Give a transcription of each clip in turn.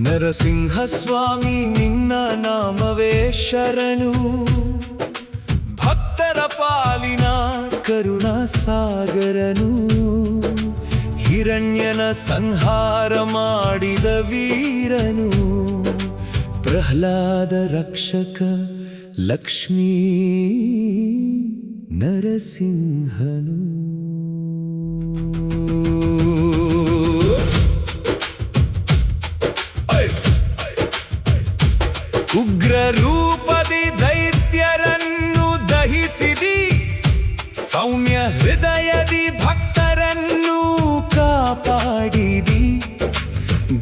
ನರಸಿಂಹ ಸ್ವಾಮಿ ನಿನ್ನ ನಾಮವೇ ಶರಣು, ಭಕ್ತರ ಪಾಲಿನ ಕರುಣಾ ಸಾಗರನು, ಹಿರಣ್ಯನ ಸಂಹಾರ ಮಾಡಿದ ವೀರನು, ಪ್ರಹ್ಲಾದ ರಕ್ಷಕ ಲಕ್ಷ್ಮೀ ನರಸಿಂಹನು. ಉಗ್ರ ರೂಪದಿ ದೈತ್ಯರನ್ನು ದಹಿಸಿದಿ, ಸೌಮ್ಯ ಹೃದಯದಿ ಭಕ್ತರನ್ನು ಕಾಪಾಡಿದಿ,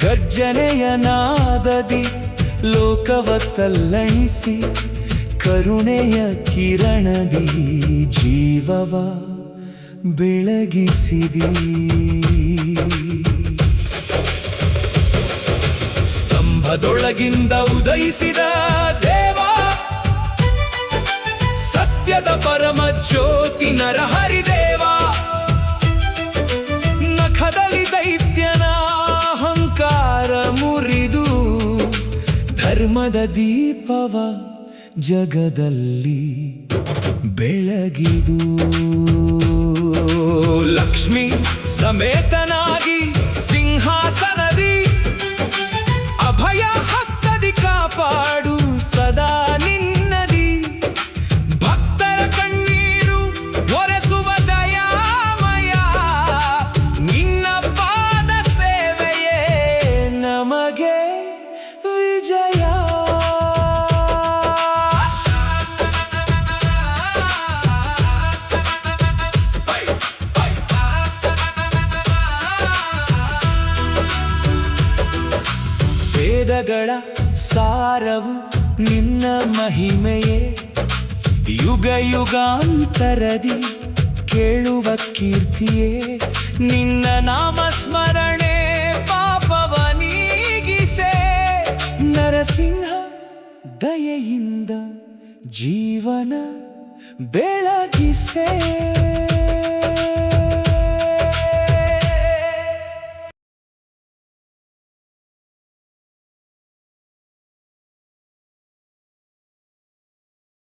ಗರ್ಜನೆಯ ನಾದದಿ ಲೋಕವ ತಲ್ಲಣಿಸಿ, ಕರುಣೆಯ ಕಿರಣದಿ ಜೀವವ ಬೆಳಗಿಸಿದಿ. ಸ್ತಂಭದೊಳಗಿಂದ ಉದಯಿಸಿದ ದೇವ, ಸತ್ಯದ ಪರಮ ಜ್ಯೋತಿ ನರಹರಿದೇವ, ನಖದಲ್ಲಿ ದೈತ್ಯನ ಅಹಂಕಾರ ಮುರಿದು, ಧರ್ಮದ ದೀಪವ ಜಗದಲ್ಲಿ ಬೆಳಗಿದು. ಲಕ್ಷ್ಮಿ ಸಮೇತನಾಗಿ ಸಿಂಹಾಸನದಿ, ಅಭಯ ಹಸ್ತದಿ ಕಾಪಾಡು ಸದಾ ನಿನ್ನದಿ, ಭಕ್ತರ ಕಣ್ಣೀರು ಒರೆಸುವ ದಯಾಮಯ, ನಿನ್ನ ಪಾದ ಸೇವೆಯೇ ನಮಗೆ ವಿಜಯ. ವೇದಗಳ ಸಾರವು ನಿನ್ನ ಮಹಿಮೆಯೇ, ಯುಗ ಯುಗಾಂತರದಿ ಕೇಳುವ ಕೀರ್ತಿಯೇ, ನಿನ್ನ ನಾಮ ಸ್ಮರಣೆ ಪಾಪವ ನೀಗಿಸೆ, ನರಸಿಂಹ ದಯೆಯಿಂದ ಜೀವನ ಬೆಳಗಿಸೆ.